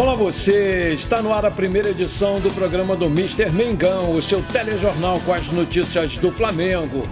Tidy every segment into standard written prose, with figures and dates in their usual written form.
Olá você, está no ar a primeira edição do programa do Mister Mengão, o seu telejornal com as notícias do Flamengo.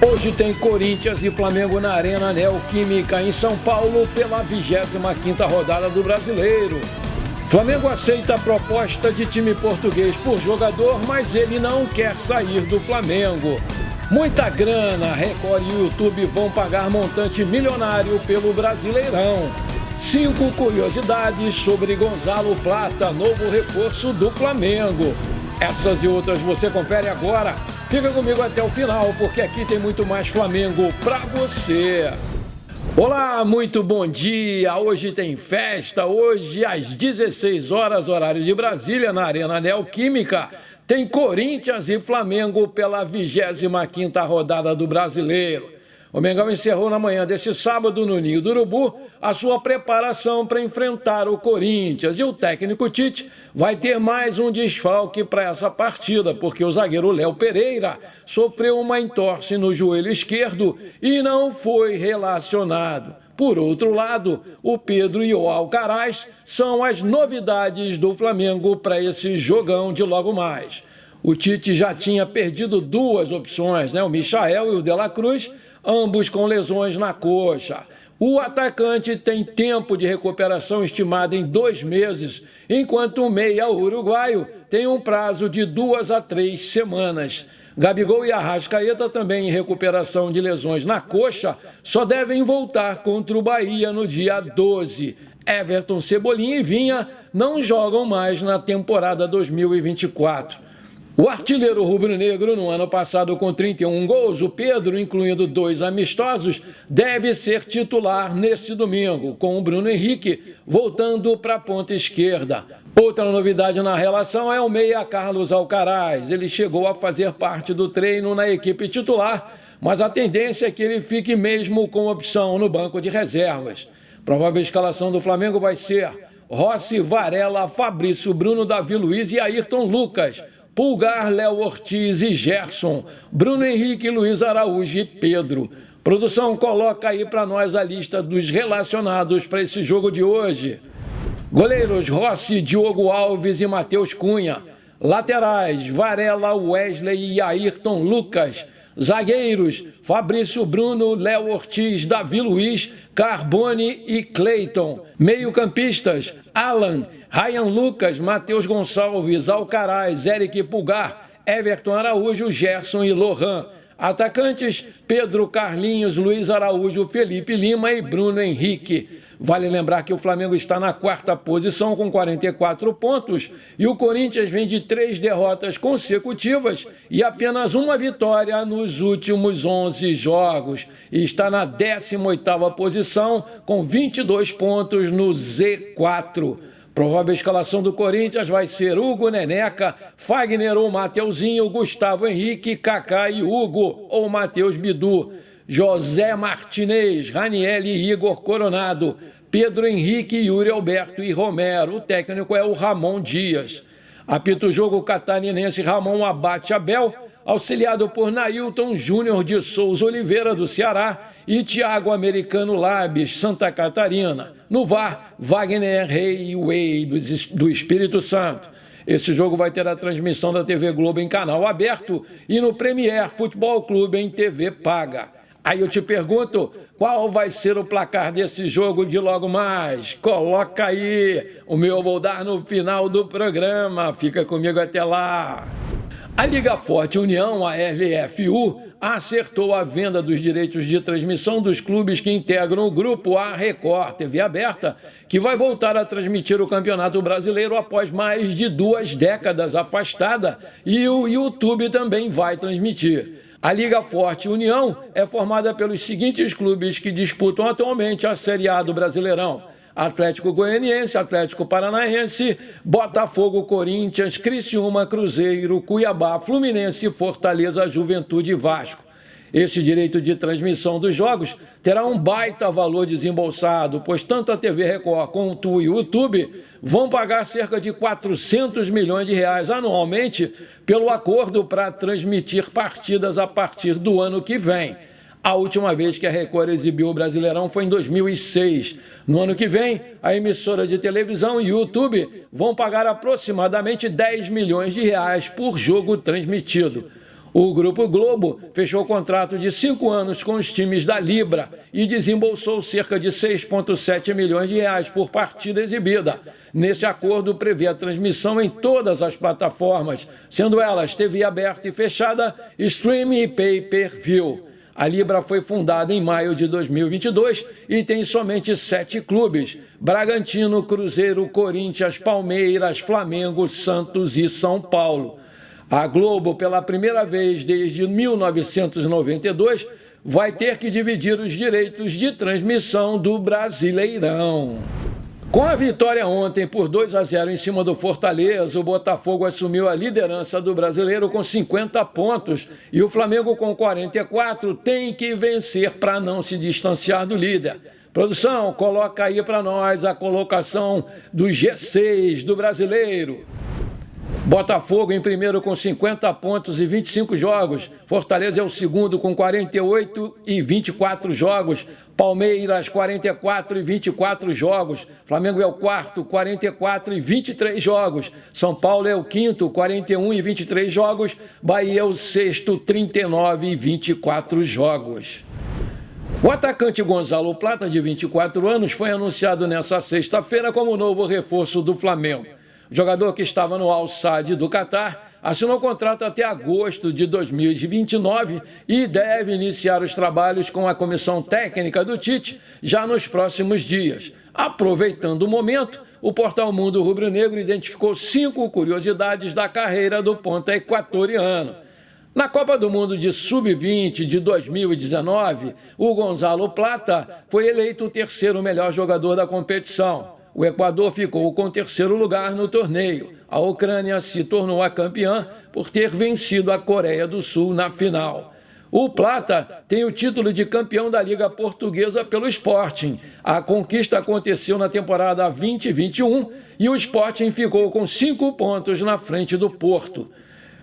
Hoje tem Corinthians e Flamengo na Arena Neoquímica em São Paulo pela 25ª rodada do Brasileiro. Flamengo aceita a proposta de time português por jogador, mas ele não quer sair do Flamengo. Muita grana, Record e YouTube vão pagar montante milionário pelo Brasileirão. 5 curiosidades sobre Gonzalo Plata, novo reforço do Flamengo. Essas e outras você confere agora. Fica comigo até o final, porque aqui tem muito mais Flamengo pra você. Olá, muito bom dia. Hoje tem festa. Hoje, às 16 horas, horário de Brasília, na Arena Neoquímica, tem Corinthians e Flamengo pela 25ª rodada do Brasileiro. O Mengão encerrou na manhã deste sábado, no Ninho do Urubu, a sua preparação para enfrentar o Corinthians. E o técnico Tite vai ter mais um desfalque para essa partida, porque o zagueiro Léo Pereira sofreu uma entorse no joelho esquerdo e não foi relacionado. Por outro lado, o Pedro e o Alcaraz são as novidades do Flamengo para esse jogão de logo mais. O Tite já tinha perdido 2 opções, o Michael e o De La Cruz, ambos com lesões na coxa. O atacante tem tempo de recuperação estimado em 2 meses, enquanto o meia uruguaio tem um prazo de 2 a 3 semanas. Gabigol e Arrascaeta, também em recuperação de lesões na coxa, só devem voltar contra o Bahia no dia 12. Everton, Cebolinha e Vinha não jogam mais na temporada 2024. O artilheiro rubro-negro, no ano passado com 31 gols, o Pedro, incluindo 2 amistosos, deve ser titular neste domingo, com o Bruno Henrique voltando para a ponta esquerda. Outra novidade na relação é o meia Carlos Alcaraz. Ele chegou a fazer parte do treino na equipe titular, mas a tendência é que ele fique mesmo com opção no banco de reservas. Provável escalação do Flamengo vai ser Rossi, Varela, Fabrício, Bruno, Davi Luiz e Ayrton Lucas, Pulgar, Léo Ortiz e Gerson, Bruno Henrique, Luiz Araújo e Pedro. Produção, coloca aí para nós a lista dos relacionados para esse jogo de hoje. Goleiros, Rossi, Diogo Alves e Matheus Cunha. Laterais, Varela, Wesley e Ayrton Lucas. Zagueiros, Fabrício, Bruno, Léo Ortiz, Davi Luiz, Carbone e Cleiton. Meio-campistas, Alan, Ryan Lucas, Matheus Gonçalves, Alcaraz, Eric Pulgar, Everton Araújo, Gerson e Lohan. Atacantes, Pedro, Carlinhos, Luiz Araújo, Felipe Lima e Bruno Henrique. Vale lembrar que o Flamengo está na 4ª posição com 44 pontos e o Corinthians vem de 3 derrotas consecutivas e apenas uma vitória nos últimos 11 jogos. E está na 18ª posição com 22 pontos no Z4. Provável escalação do Corinthians vai ser Hugo, Neneca, Fagner ou Mateuzinho, Gustavo Henrique, Kaká e Hugo ou Matheus Bidu, José Martinez, Raniel e Igor Coronado, Pedro Henrique, Yuri Alberto e Romero. O técnico é o Ramon Dias. Apita o jogo catarinense Ramon Abate Abel, auxiliado por Nailton Júnior de Souza Oliveira, do Ceará, e Thiago Americano Labes, Santa Catarina. No VAR, Wagner Rei Way, do Espírito Santo. Esse jogo vai ter a transmissão da TV Globo em canal aberto e no Premier Futebol Clube em TV paga. Aí eu te pergunto, qual vai ser o placar desse jogo de logo mais? Coloca aí, o meu eu vou dar no final do programa. Fica comigo até lá. A Liga Forte União, a LFU, acertou a venda dos direitos de transmissão dos clubes que integram o grupo A Record TV aberta, que vai voltar a transmitir o Campeonato Brasileiro após mais de 2 décadas afastada, e o YouTube também vai transmitir. A Liga Forte União é formada pelos seguintes clubes que disputam atualmente a Série A do Brasileirão: Atlético Goianiense, Atlético Paranaense, Botafogo, Corinthians, Criciúma, Cruzeiro, Cuiabá, Fluminense, Fortaleza, Juventude e Vasco. Esse direito de transmissão dos jogos terá um baita valor desembolsado, pois tanto a TV Record quanto o YouTube vão pagar cerca de 400 milhões de reais anualmente pelo acordo para transmitir partidas a partir do ano que vem. A última vez que a Record exibiu o Brasileirão foi em 2006. No ano que vem, a emissora de televisão e o YouTube vão pagar aproximadamente 10 milhões de reais por jogo transmitido. O Grupo Globo fechou o contrato de 5 anos com os times da Libra e desembolsou cerca de 6,7 milhões de reais por partida exibida. Nesse acordo, prevê a transmissão em todas as plataformas, sendo elas TV aberta e fechada, streaming e pay-per-view. A Libra foi fundada em maio de 2022 e tem somente 7 clubes: Bragantino, Cruzeiro, Corinthians, Palmeiras, Flamengo, Santos e São Paulo. A Globo, pela primeira vez desde 1992, vai ter que dividir os direitos de transmissão do Brasileirão. Com a vitória ontem por 2-0 em cima do Fortaleza, o Botafogo assumiu a liderança do Brasileiro com 50 pontos e o Flamengo com 44 tem que vencer para não se distanciar do líder. Produção, coloca aí para nós a colocação do G6 do Brasileiro. Botafogo em primeiro com 50 pontos e 25 jogos. Fortaleza é o segundo com 48 e 24 jogos. Palmeiras, 44 e 24 jogos. Flamengo é o quarto, 44 e 23 jogos. São Paulo é o quinto, 41 e 23 jogos. Bahia é o sexto, 39 e 24 jogos. O atacante Gonzalo Plata, de 24 anos, foi anunciado nesta sexta-feira como novo reforço do Flamengo. O jogador, que estava no Al-Sadd do Catar, assinou contrato até agosto de 2029 e deve iniciar os trabalhos com a comissão técnica do Tite já nos próximos dias. Aproveitando o momento, o portal Mundo Rubro-Negro identificou 5 curiosidades da carreira do ponta equatoriano. Na Copa do Mundo de Sub-20 de 2019, o Gonzalo Plata foi eleito o terceiro melhor jogador da competição. O Equador ficou com o terceiro lugar no torneio. A Ucrânia se tornou a campeã por ter vencido a Coreia do Sul na final. O Plata tem o título de campeão da Liga Portuguesa pelo Sporting. A conquista aconteceu na temporada 2021 e o Sporting ficou com 5 pontos na frente do Porto.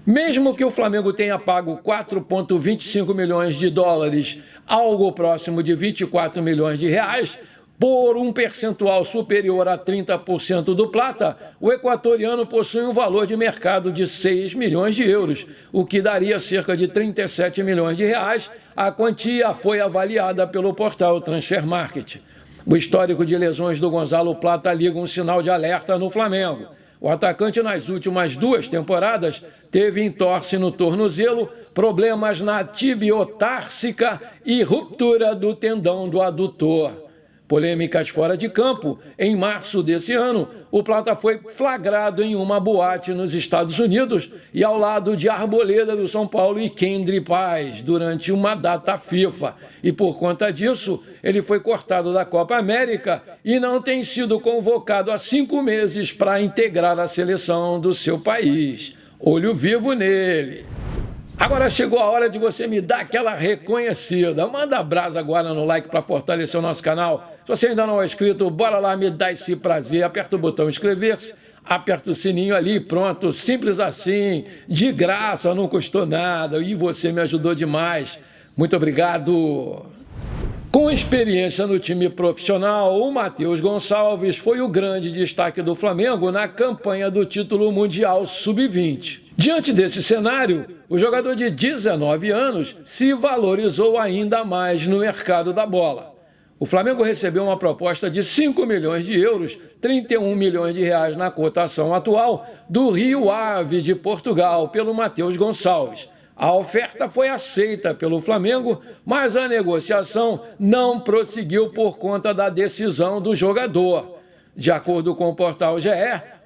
Mesmo que o Flamengo tenha pago 4,25 milhões de dólares, algo próximo de 24 milhões de reais, por um percentual superior a 30% do Plata, o equatoriano possui um valor de mercado de 6 milhões de euros, o que daria cerca de 37 milhões de reais. A quantia foi avaliada pelo portal Transfer Market. O histórico de lesões do Gonzalo Plata liga um sinal de alerta no Flamengo. O atacante, nas últimas 2 temporadas, teve entorse no tornozelo, problemas na tibio-társica e ruptura do tendão do adutor. Polêmicas fora de campo. Em março desse ano, o Plata foi flagrado em uma boate nos Estados Unidos e ao lado de Arboleda do São Paulo e Kendry Paz durante uma data FIFA. E por conta disso, ele foi cortado da Copa América e não tem sido convocado há 5 meses para integrar a seleção do seu país. Olho vivo nele. Agora chegou a hora de você me dar aquela reconhecida. Manda brasa agora no like para fortalecer o nosso canal. Se você ainda não é inscrito, bora lá, me dá esse prazer. Aperta o botão inscrever-se, aperta o sininho ali, pronto. Simples assim, de graça, não custou nada. E você me ajudou demais. Muito obrigado. Com experiência no time profissional, o Matheus Gonçalves foi o grande destaque do Flamengo na campanha do título mundial Sub-20. Diante desse cenário, o jogador de 19 anos se valorizou ainda mais no mercado da bola. O Flamengo recebeu uma proposta de 5 milhões de euros, 31 milhões de reais na cotação atual, do Rio Ave de Portugal, pelo Matheus Gonçalves. A oferta foi aceita pelo Flamengo, mas a negociação não prosseguiu por conta da decisão do jogador. De acordo com o portal GE,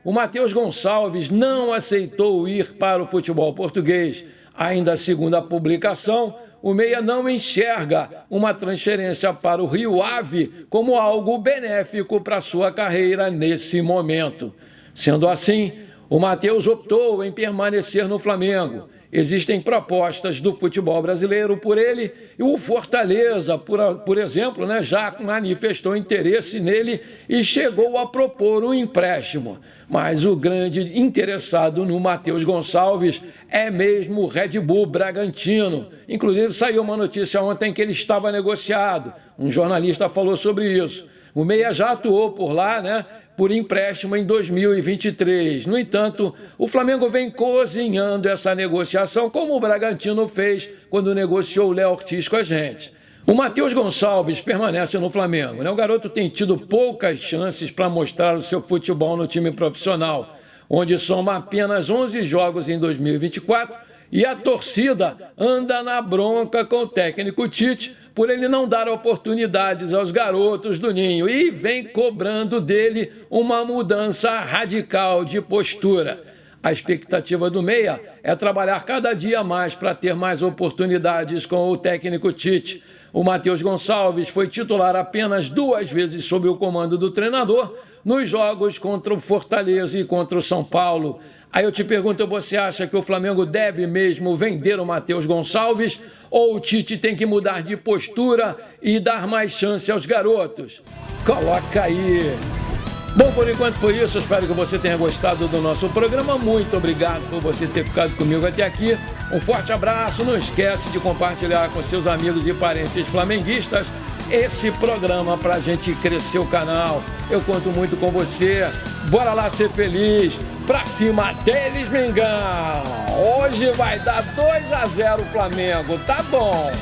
o Matheus Gonçalves não aceitou ir para o futebol português. Ainda segundo a publicação, o meia não enxerga uma transferência para o Rio Ave como algo benéfico para sua carreira nesse momento. Sendo assim, o Matheus optou em permanecer no Flamengo. Existem propostas do futebol brasileiro por ele e o Fortaleza, por exemplo, já manifestou interesse nele e chegou a propor um empréstimo. Mas o grande interessado no Matheus Gonçalves é mesmo o Red Bull Bragantino. Inclusive saiu uma notícia ontem que ele estava negociado. Um jornalista falou sobre isso. O meia já atuou por lá, por empréstimo em 2023. No entanto, o Flamengo vem cozinhando essa negociação, como o Bragantino fez quando negociou o Léo Ortiz com a gente. O Matheus Gonçalves permanece no Flamengo. O garoto tem tido poucas chances para mostrar o seu futebol no time profissional, onde soma apenas 11 jogos em 2024 e a torcida anda na bronca com o técnico Tite por ele não dar oportunidades aos garotos do Ninho e vem cobrando dele uma mudança radical de postura. A expectativa do meia é trabalhar cada dia mais para ter mais oportunidades com o técnico Tite. O Matheus Gonçalves foi titular apenas 2 vezes sob o comando do treinador nos jogos contra o Fortaleza e contra o São Paulo. Aí eu te pergunto, você acha que o Flamengo deve mesmo vender o Matheus Gonçalves ou o Tite tem que mudar de postura e dar mais chance aos garotos? Coloca aí. Bom, por enquanto foi isso. Espero que você tenha gostado do nosso programa. Muito obrigado por você ter ficado comigo até aqui. Um forte abraço. Não esquece de compartilhar com seus amigos e parentes flamenguistas esse programa para a gente crescer o canal. Eu conto muito com você. Bora lá ser feliz. Pra cima deles, Mengão! Hoje vai dar 2-0 Flamengo, tá bom?